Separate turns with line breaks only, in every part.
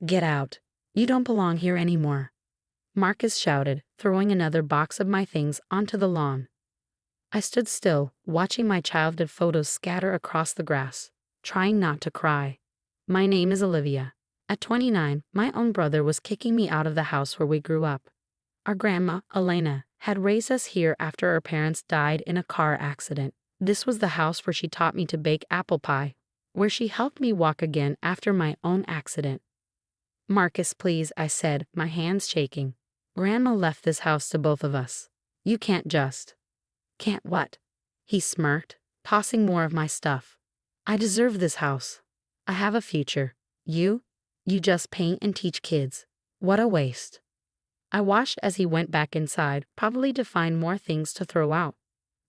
Get out. You don't belong here anymore, Marcus shouted, throwing another box of my things onto the lawn. I stood still, watching my childhood photos scatter across the grass, trying not to cry. My name is Olivia. At 29, my own brother was kicking me out of the house where we grew up. Our grandma, Elena, had raised us here after our parents died in a car accident. This was the house where she taught me to bake apple pie, where she helped me walk again after my own accident. Marcus, please, I said, my hands shaking. Grandma left this house to both of us. You can't just. Can't what? He smirked, tossing more of my stuff. I deserve this house. I have a future. You just paint and teach kids. What a waste. I watched as he went back inside, probably to find more things to throw out.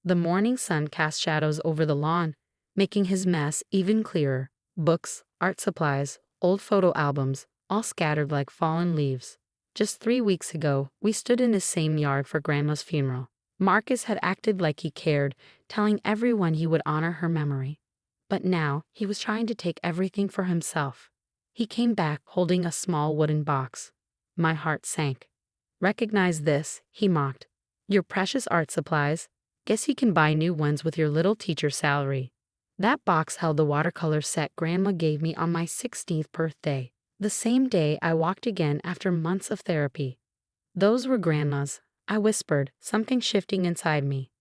The morning sun cast shadows over the lawn, making his mess even clearer. Books, art supplies, old photo albums, all scattered like fallen leaves. Just 3 weeks ago, we stood in the same yard for Grandma's funeral. Marcus had acted like he cared, telling everyone he would honor her memory. But now, he was trying to take everything for himself. He came back holding a small wooden box. My heart sank. Recognize this, he mocked. Your precious art supplies. Guess you can buy new ones with your little teacher salary. That box held the watercolor set Grandma gave me on my 16th birthday, the same day I walked again after months of therapy. Those were Grandma's, I whispered, something shifting inside me.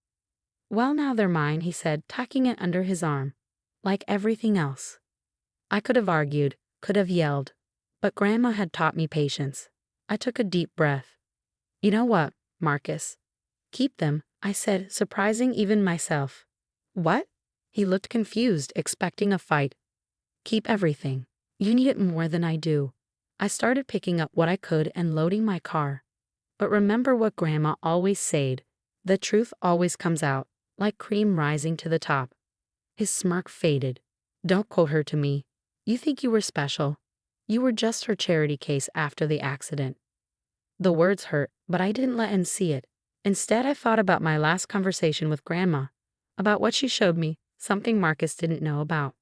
Well, now they're mine, he said, tucking it under his arm. Like everything else. I could have argued, could have yelled, but Grandma had taught me patience. I took a deep breath. You know what, Marcus? Keep them, I said, surprising even myself. What? He looked confused, expecting a fight. Keep everything. You need it more than I do. I started picking up what I could and loading my car. But remember what Grandma always said, the truth always comes out, like cream rising to the top. His smirk faded. Don't quote her to me. You think you were special. You were just her charity case after the accident. The words hurt, but I didn't let him see it. Instead, I thought about my last conversation with Grandma, about what she showed me, something Marcus didn't know about.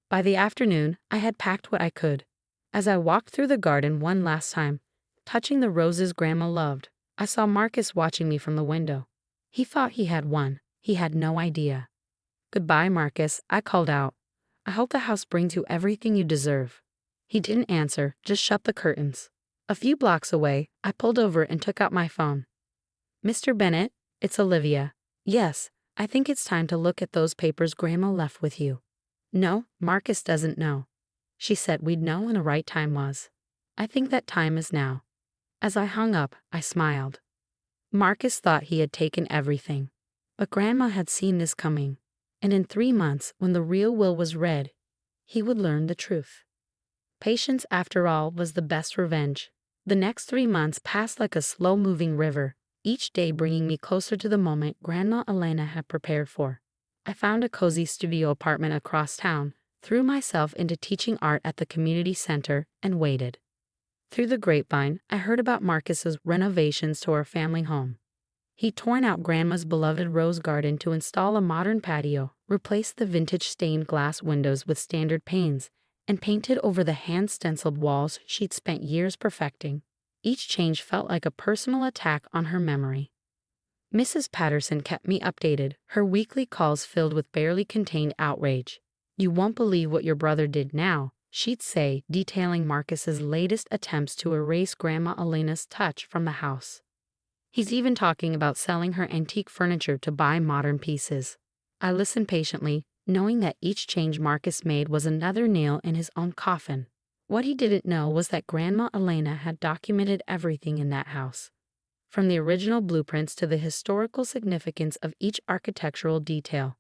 By the afternoon, I had packed what I could. As I walked through the garden one last time, touching the roses Grandma loved, I saw Marcus watching me from the window. He thought he had won. He had no idea. Goodbye, Marcus, I called out. I hope the house brings you everything you deserve. He didn't answer, just shut the curtains. A few blocks away, I pulled over and took out my phone. Mr. Bennett, it's Olivia. Yes, I think it's time to look at those papers Grandma left with you. No, Marcus doesn't know. She said we'd know when the right time was. I think that time is now. As I hung up, I smiled. Marcus thought he had taken everything. But Grandma had seen this coming. And in 3 months, when the real will was read, he would learn the truth. Patience, after all, was the best revenge. The next 3 months passed like a slow-moving river, each day bringing me closer to the moment Grandma Elena had prepared for. I found a cozy studio apartment across town, threw myself into teaching art at the community center, and waited. Through the grapevine, I heard about Marcus's renovations to our family home. He'd torn out Grandma's beloved rose garden to install a modern patio, replaced the vintage stained glass windows with standard panes, and painted over the hand-stenciled walls she'd spent years perfecting. Each change felt like a personal attack on her memory. Mrs. Patterson kept me updated, her weekly calls filled with barely contained outrage. You won't believe what your brother did now, she'd say, detailing Marcus's latest attempts to erase Grandma Elena's touch from the house. He's even talking about selling her antique furniture to buy modern pieces. I listened patiently, knowing that each change Marcus made was another nail in his own coffin. What he didn't know was that Grandma Elena had documented everything in that house, from the original blueprints to the historical significance of each architectural detail.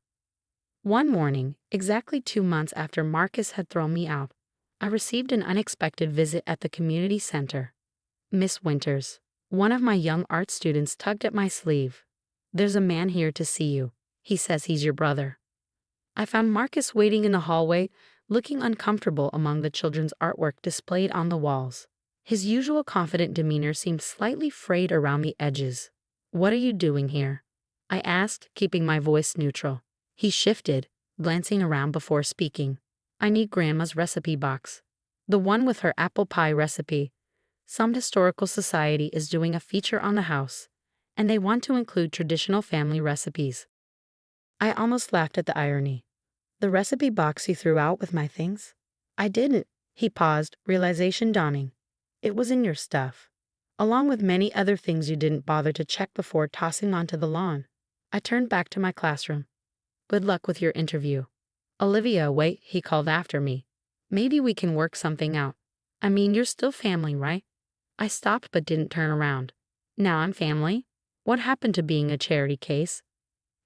One morning, exactly 2 months after Marcus had thrown me out, I received an unexpected visit at the community center. Miss Winters, one of my young art students, tugged at my sleeve. There's a man here to see you. He says he's your brother. I found Marcus waiting in the hallway, looking uncomfortable among the children's artwork displayed on the walls. His usual confident demeanor seemed slightly frayed around the edges. What are you doing here? I asked, keeping my voice neutral. He shifted, glancing around before speaking. I need Grandma's recipe box. The one with her apple pie recipe. Some historical society is doing a feature on the house, and they want to include traditional family recipes. I almost laughed at the irony. The recipe box you threw out with my things? I didn't. He paused, realization dawning. It was in your stuff, along with many other things you didn't bother to check before tossing onto the lawn. I turned back to my classroom. Good luck with your interview. Olivia, wait, he called after me. Maybe we can work something out. I mean, you're still family, right? I stopped but didn't turn around. Now I'm family? What happened to being a charity case?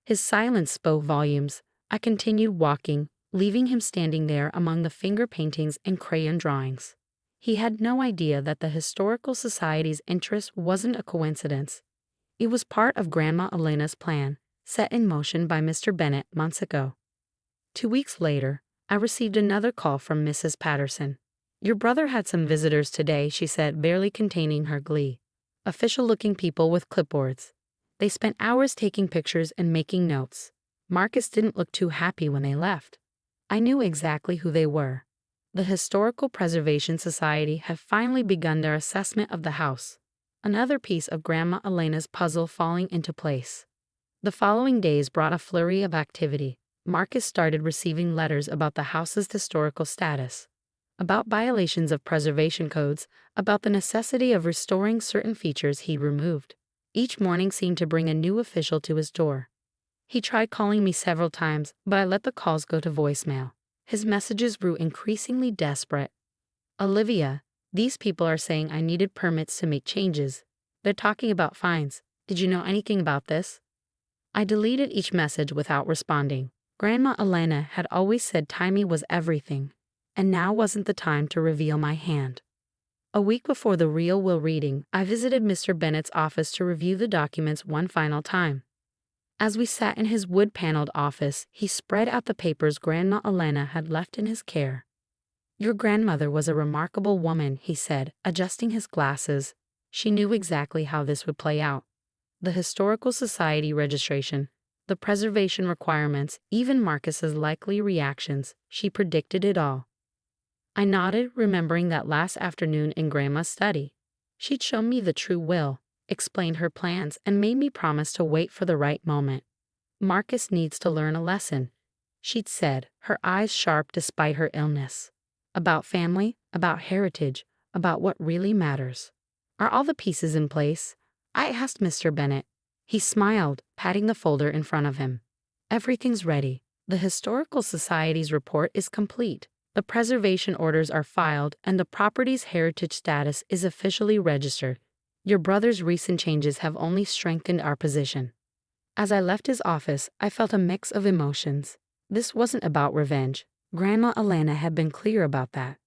His silence spoke volumes. I continued walking, leaving him standing there among the finger paintings and crayon drawings. He had no idea that the Historical Society's interest wasn't a coincidence. It was part of Grandma Elena's plan, set in motion by Mr. Bennet months ago. 2 weeks later, I received another call from Mrs. Patterson. Your brother had some visitors today, she said, barely containing her glee. Official-looking people with clipboards. They spent hours taking pictures and making notes. Marcus didn't look too happy when they left. I knew exactly who they were. The Historical Preservation Society had finally begun their assessment of the house. Another piece of Grandma Elena's puzzle falling into place. The following days brought a flurry of activity. Marcus started receiving letters about the house's historical status, about violations of preservation codes, about the necessity of restoring certain features he'd removed. Each morning seemed to bring a new official to his door. He tried calling me several times, but I let the calls go to voicemail. His messages grew increasingly desperate. Olivia, these people are saying I needed permits to make changes. They're talking about fines. Did you know anything about this? I deleted each message without responding. Grandma Elena had always said timing was everything, and now wasn't the time to reveal my hand. A week before the real will reading, I visited Mr. Bennet's office to review the documents one final time. As we sat in his wood-paneled office, he spread out the papers Grandma Elena had left in his care. Your grandmother was a remarkable woman, he said, adjusting his glasses. She knew exactly how this would play out. The Historical Society registration, the preservation requirements, even Marcus's likely reactions, she predicted it all. I nodded, remembering that last afternoon in Grandma's study. She'd shown me the true will, explained her plans, and made me promise to wait for the right moment. Marcus needs to learn a lesson, she'd said, her eyes sharp despite her illness. About family, about heritage, about what really matters. Are all the pieces in place? I asked Mr. Bennet. He smiled, patting the folder in front of him. Everything's ready. The Historical Society's report is complete. The preservation orders are filed, and the property's heritage status is officially registered. Your brother's recent changes have only strengthened our position. As I left his office, I felt a mix of emotions. This wasn't about revenge. Grandma Elena had been clear about that.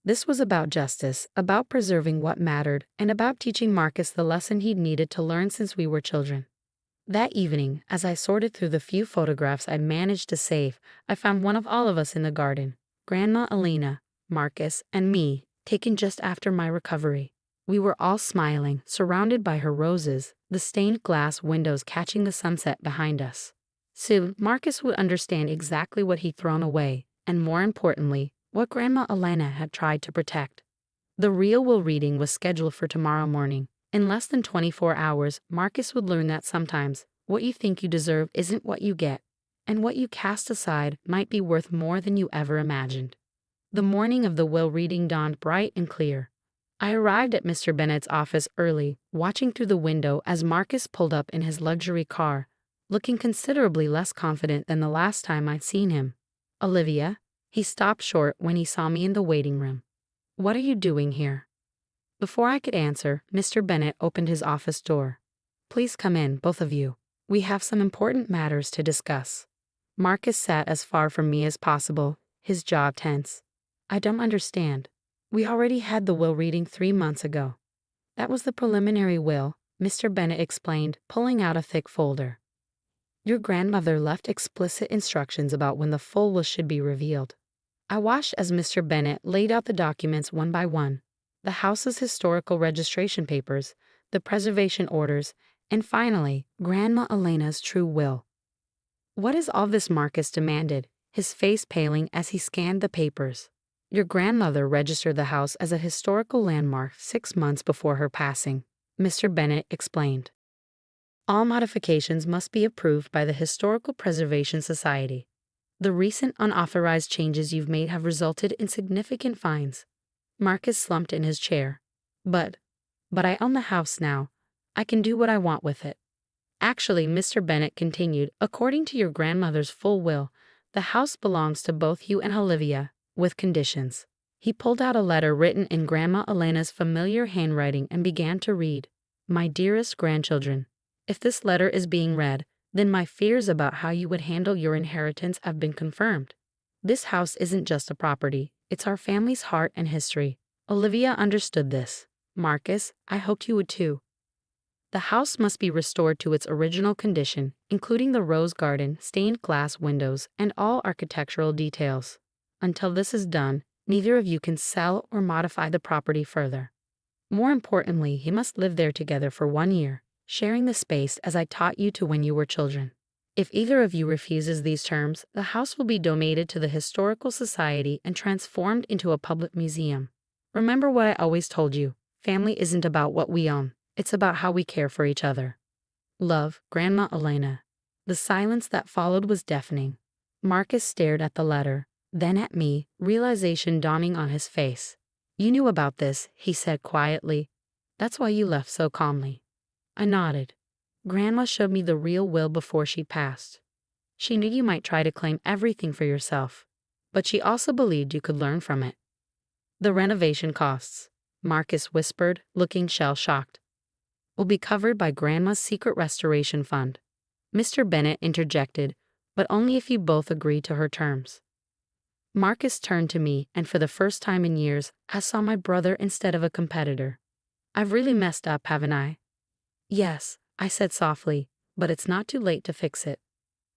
This was about justice, about preserving what mattered, and about teaching Marcus the lesson he'd needed to learn since we were children. That evening, as I sorted through the few photographs I'd managed to save, I found one of all of us in the garden. Grandma Elena, Marcus, and me, taken just after my recovery. We were all smiling, surrounded by her roses, the stained glass windows catching the sunset behind us. Soon, Marcus would understand exactly what he'd thrown away, and more importantly, what Grandma Elena had tried to protect. The real will reading was scheduled for tomorrow morning. In less than 24 hours, Marcus would learn that sometimes what you think you deserve isn't what you get, and what you cast aside might be worth more than you ever imagined. The morning of the will reading dawned bright and clear. I arrived at Mr. Bennet's office early, watching through the window as Marcus pulled up in his luxury car, looking considerably less confident than the last time I'd seen him. Olivia? He stopped short when he saw me in the waiting room. What are you doing here? Before I could answer, Mr. Bennet opened his office door. Please come in, both of you. We have some important matters to discuss. Marcus sat as far from me as possible, his jaw tense. I don't understand. We already had the will reading 3 months ago. That was the preliminary will, Mr. Bennet explained, pulling out a thick folder. Your grandmother left explicit instructions about when the full will should be revealed. I watched as Mr. Bennet laid out the documents one by one, the house's historical registration papers, the preservation orders, and finally, Grandma Elena's true will. What is all this? Marcus demanded, his face paling as he scanned the papers. Your grandmother registered the house as a historical landmark 6 months before her passing, Mr. Bennett explained. All modifications must be approved by the Historical Preservation Society. The recent unauthorized changes you've made have resulted in significant fines. Marcus slumped in his chair. But I own the house now. I can do what I want with it. Actually, Mr. Bennett continued, according to your grandmother's full will, the house belongs to both you and Olivia, with conditions. He pulled out a letter written in Grandma Elena's familiar handwriting and began to read. My dearest grandchildren, if this letter is being read, then my fears about how you would handle your inheritance have been confirmed. This house isn't just a property, it's our family's heart and history. Olivia understood this. Marcus, I hoped you would too. The house must be restored to its original condition, including the rose garden, stained glass windows, and all architectural details. Until this is done, neither of you can sell or modify the property further. More importantly, you must live there together for 1 year, sharing the space as I taught you to when you were children. If either of you refuses these terms, the house will be donated to the Historical Society and transformed into a public museum. Remember what I always told you, family isn't about what we own. It's about how we care for each other. Love, Grandma Elena. The silence that followed was deafening. Marcus stared at the letter, then at me, realization dawning on his face. You knew about this, he said quietly. That's why you left so calmly. I nodded. Grandma showed me the real will before she passed. She knew you might try to claim everything for yourself, but she also believed you could learn from it. The renovation costs, Marcus whispered, looking shell-shocked, will be covered by Grandma's secret restoration fund. Mr. Bennett interjected, but only if you both agree to her terms. Marcus turned to me, and for the first time in years, I saw my brother instead of a competitor. I've really messed up, haven't I? Yes, I said softly, but it's not too late to fix it.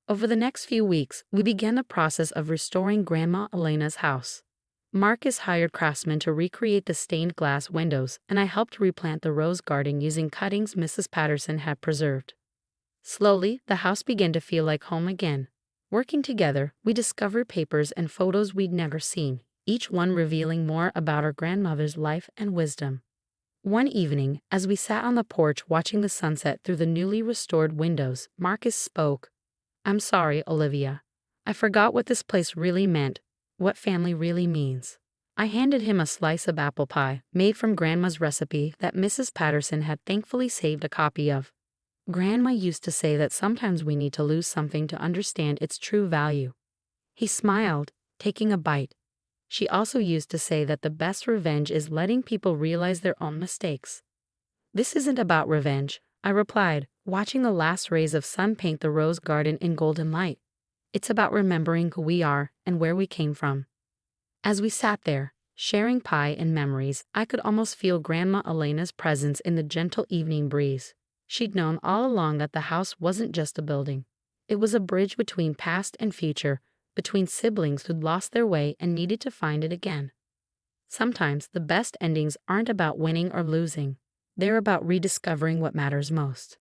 Over the next few weeks, we began the process of restoring Grandma Elena's house. Marcus hired craftsmen to recreate the stained glass windows, and I helped replant the rose garden using cuttings Mrs. Patterson had preserved. Slowly, the house began to feel like home again. Working together, we discovered papers and photos we'd never seen, each one revealing more about our grandmother's life and wisdom. One evening, as we sat on the porch watching the sunset through the newly restored windows, Marcus spoke. I'm sorry, Olivia. I forgot what this place really meant. What family really means. I handed him a slice of apple pie, made from Grandma's recipe that Mrs. Patterson had thankfully saved a copy of. Grandma used to say that sometimes we need to lose something to understand its true value. He smiled, taking a bite. She also used to say that the best revenge is letting people realize their own mistakes. This isn't about revenge, I replied, watching the last rays of sun paint the rose garden in golden light. It's about remembering who we are and where we came from. As we sat there, sharing pie and memories, I could almost feel Grandma Elena's presence in the gentle evening breeze. She'd known all along that the house wasn't just a building. It was a bridge between past and future, between siblings who'd lost their way and needed to find it again. Sometimes the best endings aren't about winning or losing. They're about rediscovering what matters most.